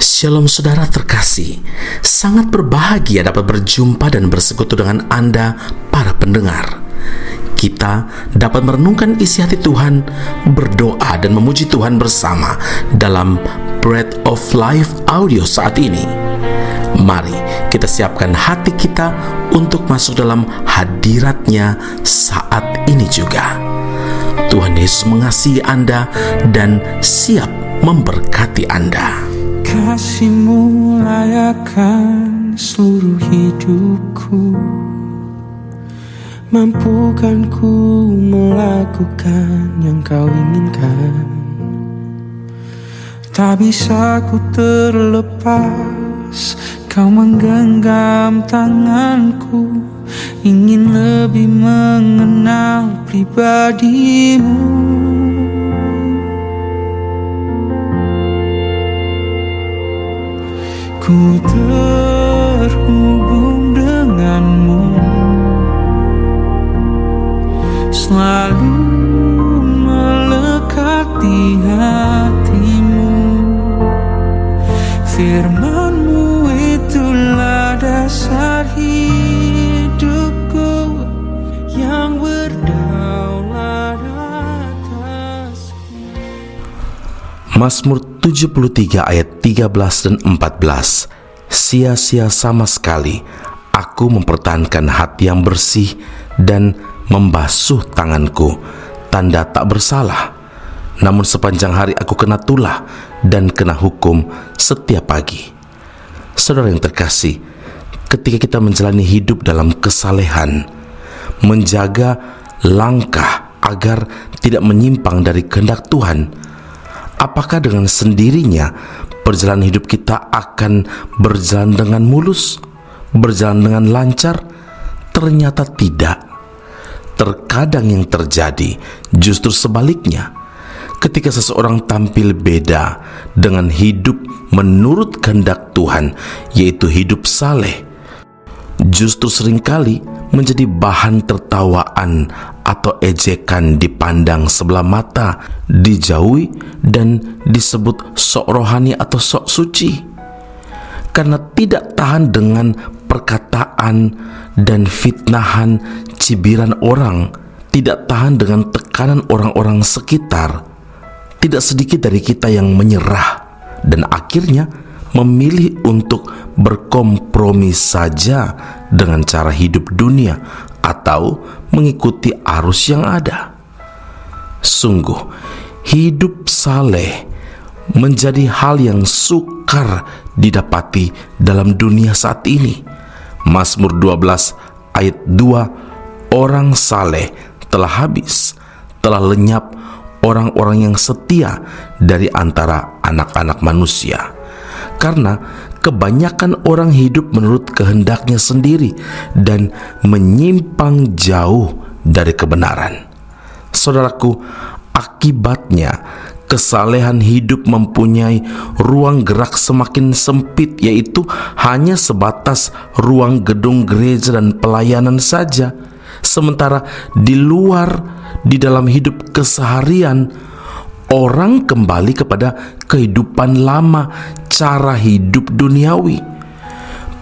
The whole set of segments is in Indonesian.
Shalom saudara terkasih, sangat berbahagia dapat berjumpa dan bersekutu dengan Anda para pendengar. Kita dapat merenungkan isi hati Tuhan, berdoa dan memuji Tuhan bersama dalam Bread of Life audio saat ini. Mari kita siapkan hati kita untuk masuk dalam hadirat-Nya saat ini juga. Tuhan Yesus mengasihi Anda dan siap memberkati Anda. Kasih-Mu layakan seluruh hidupku, mampukan ku melakukan yang Kau inginkan. Tak bisa ku terlepas, Kau menggenggam tanganku, ingin lebih mengenal pribadi-Mu. Ku terhubung denganmu, selalu melekat di hatimu. Firman-Mu itulah dasar hidupku, yang berdaulat atasku. Mazmur 73 ayat 13 dan 14. Sia-sia sama sekali aku mempertahankan hati yang bersih dan membasuh tanganku, tanda tak bersalah. Namun sepanjang hari aku kena tulah dan kena hukum setiap pagi. Saudara yang terkasih, ketika kita menjalani hidup dalam kesalehan, menjaga langkah agar tidak menyimpang dari kehendak Tuhan, apakah dengan sendirinya perjalanan hidup kita akan berjalan dengan mulus, berjalan dengan lancar? Ternyata tidak. Terkadang yang terjadi justru sebaliknya. Ketika seseorang tampil beda dengan hidup menurut kehendak Tuhan, yaitu hidup saleh, justru seringkali menjadi bahan tertawaan atau ejekan, dipandang sebelah mata, dijauhi dan disebut sok rohani atau sok suci, karena tidak tahan dengan perkataan dan fitnahan cibiran orang, tidak tahan dengan tekanan orang-orang sekitar. Tidak sedikit dari kita yang menyerah dan akhirnya memilih untuk berkompromi saja dengan cara hidup dunia atau mengikuti arus yang ada. Sungguh, hidup saleh menjadi hal yang sukar didapati dalam dunia saat ini. Mazmur 12 ayat 2, orang saleh telah habis, telah lenyap orang-orang yang setia dari antara anak-anak manusia. Karena kebanyakan orang hidup menurut kehendaknya sendiri dan menyimpang jauh dari kebenaran. Saudaraku, akibatnya kesalehan hidup mempunyai ruang gerak semakin sempit, yaitu hanya sebatas ruang gedung gereja dan pelayanan saja. Sementara di luar, di dalam hidup keseharian, orang kembali kepada kehidupan lama, cara hidup duniawi.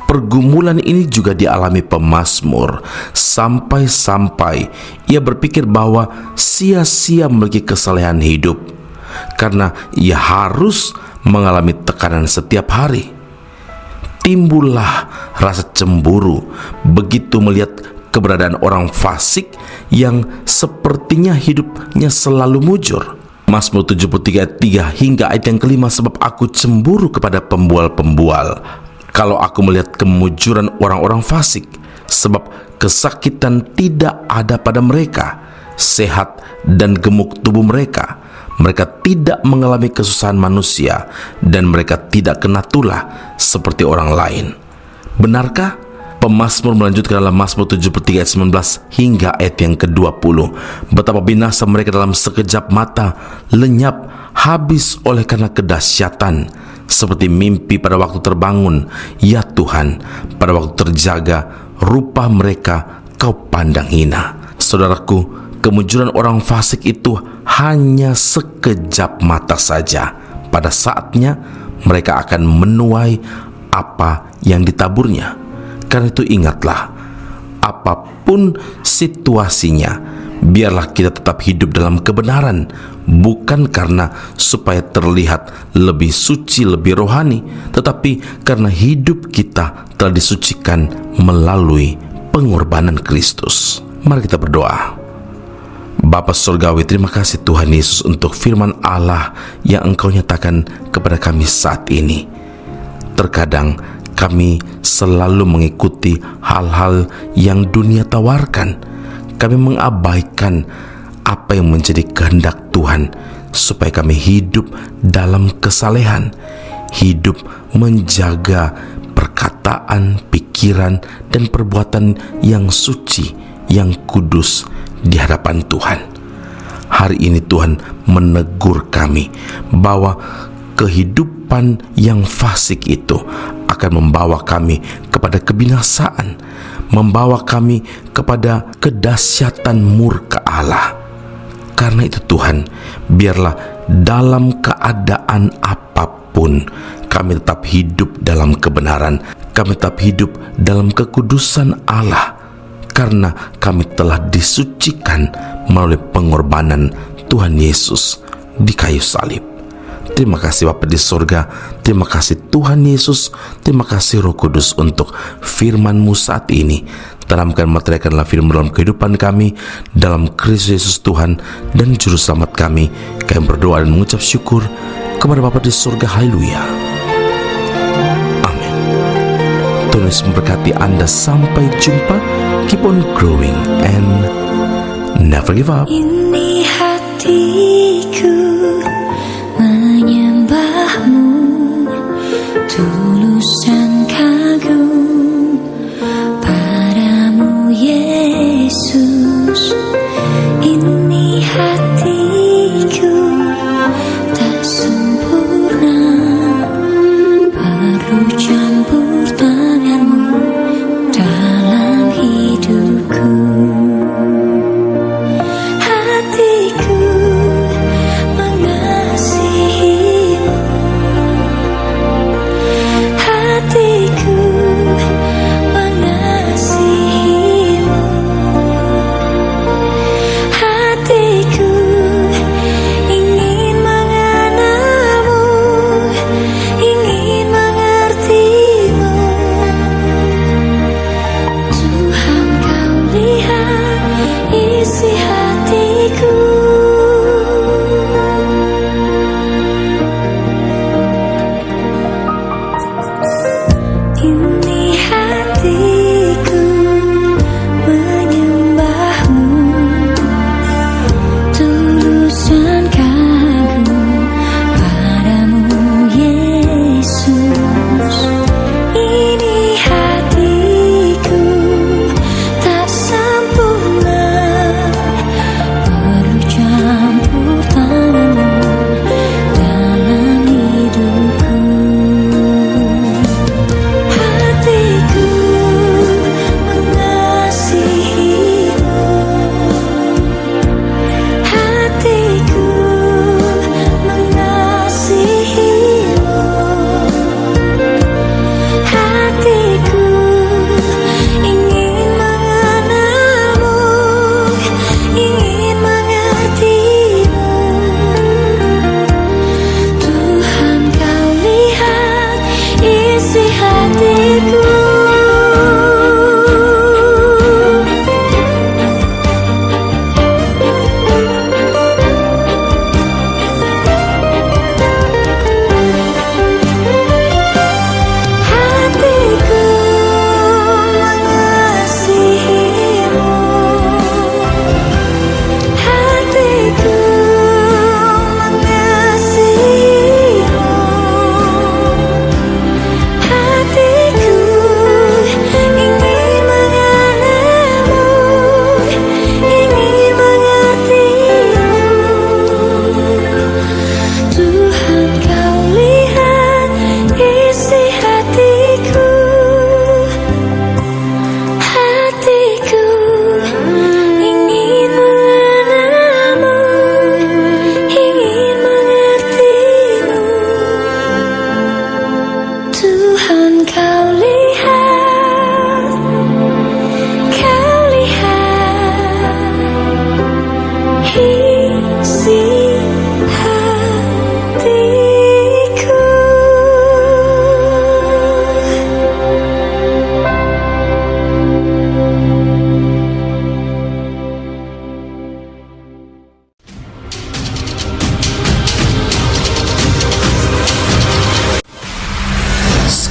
Pergumulan ini juga dialami pemazmur, sampai-sampai ia berpikir bahwa sia-sia memiliki kesalehan hidup, karena ia harus mengalami tekanan setiap hari. Timbullah rasa cemburu begitu melihat keberadaan orang fasik yang sepertinya hidupnya selalu mujur. Mazmur 73 ayat 3 hingga ayat yang kelima, sebab aku cemburu kepada pembual-pembual kalau aku melihat kemujuran orang-orang fasik, sebab kesakitan tidak ada pada mereka, sehat dan gemuk tubuh mereka. Mereka tidak mengalami kesusahan manusia dan mereka tidak kena tulah seperti orang lain. Benarkah? Pemazmur melanjutkan dalam Mazmur 73 ayat 19 hingga ayat yang ke-20. Betapa binasa mereka dalam sekejap mata, lenyap, habis oleh karena kedahsyatan. Seperti mimpi pada waktu terbangun, ya Tuhan, pada waktu terjaga, rupa mereka Kau pandang hina. Saudaraku, kemujuran orang fasik itu hanya sekejap mata saja. Pada saatnya mereka akan menuai apa yang ditaburnya. Karena itu ingatlah, apapun situasinya, biarlah kita tetap hidup dalam kebenaran, bukan karena supaya terlihat lebih suci, lebih rohani, tetapi karena hidup kita telah disucikan melalui pengorbanan Kristus. Mari kita berdoa. Bapa Surgawi, terima kasih Tuhan Yesus untuk firman Allah yang Engkau nyatakan kepada kami saat ini. Terkadang kami selalu mengikuti hal-hal yang dunia tawarkan. Kami mengabaikan apa yang menjadi kehendak Tuhan, supaya kami hidup dalam kesalehan, hidup menjaga perkataan, pikiran, dan perbuatan yang suci, yang kudus di hadapan Tuhan. Hari ini Tuhan menegur kami bahwa kehidupan yang fasik itu akan membawa kami kepada kebinasaan, membawa kami kepada kedahsyatan murka Allah. Karena itu Tuhan, biarlah dalam keadaan apapun kami tetap hidup dalam kebenaran, kami tetap hidup dalam kekudusan Allah, karena kami telah disucikan melalui pengorbanan Tuhan Yesus di kayu salib. Terima kasih Bapa di surga, terima kasih Tuhan Yesus, terima kasih Roh Kudus untuk firman-Mu saat ini. Tanamkan, materialkanlah firman dalam kehidupan kami, dalam Kristus Yesus Tuhan dan Juru Selamat kami. Kami berdoa dan mengucap syukur kepada Bapa di surga. Haleluya. Amin. Tuhan Yesus memberkati Anda. Sampai jumpa. Keep on growing and never give up. Ini hatiku menyembah-Mu, tulus dan kagum padamu Yesus. Ini hatiku tak sempurna, perlu campur tangan-Mu dalam hidupku. Hatiku mengasihi-Mu,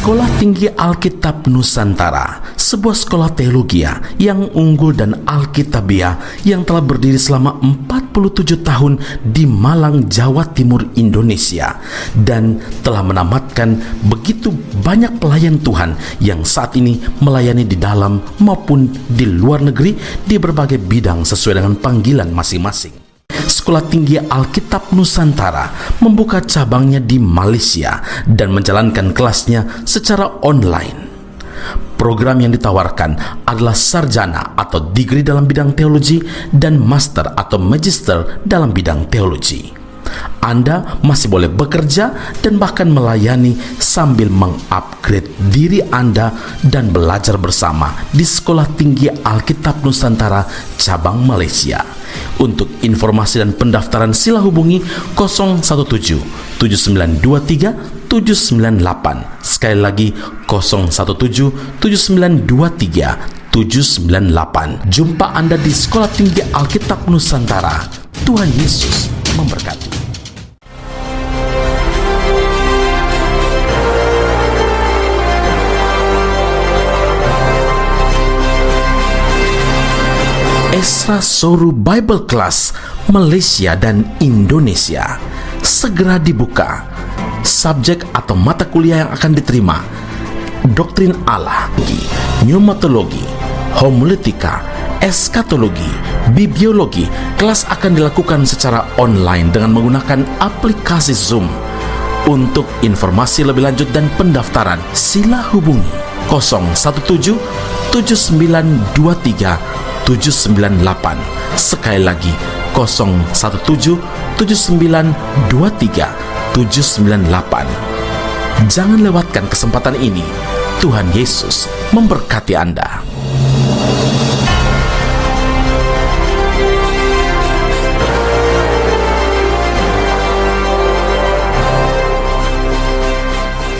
Sekolah Tinggi Alkitab Nusantara, sebuah sekolah teologi yang unggul dan alkitabiah yang telah berdiri selama 47 tahun di Malang, Jawa Timur, Indonesia, dan telah menamatkan begitu banyak pelayan Tuhan yang saat ini melayani di dalam maupun di luar negeri di berbagai bidang sesuai dengan panggilan masing-masing. Sekolah Tinggi Alkitab Nusantara membuka cabangnya di Malaysia dan menjalankan kelasnya secara online. Program yang ditawarkan adalah sarjana atau degree dalam bidang teologi dan master atau magister dalam bidang teologi. Anda masih boleh bekerja dan bahkan melayani sambil mengupgrade diri Anda dan belajar bersama di Sekolah Tinggi Alkitab Nusantara cabang Malaysia. Untuk informasi dan pendaftaran sila hubungi 017 7923 798. Sekali lagi 017 7923 798. Jumpa Anda di Sekolah Tinggi Alkitab Nusantara. Tuhan Yesus memberkati. Esra Soru Bible Class Malaysia dan Indonesia segera dibuka. Subjek atau mata kuliah yang akan diterima: Doktrin Allah, Pneumatologi, Homiletika, Eskatologi, Bibliologi. Kelas akan dilakukan secara online dengan menggunakan aplikasi Zoom. Untuk informasi lebih lanjut dan pendaftaran, sila hubungi 017 7923 798. Sekali lagi 017 7923 798. Jangan lewatkan kesempatan ini. Tuhan Yesus memberkati Anda.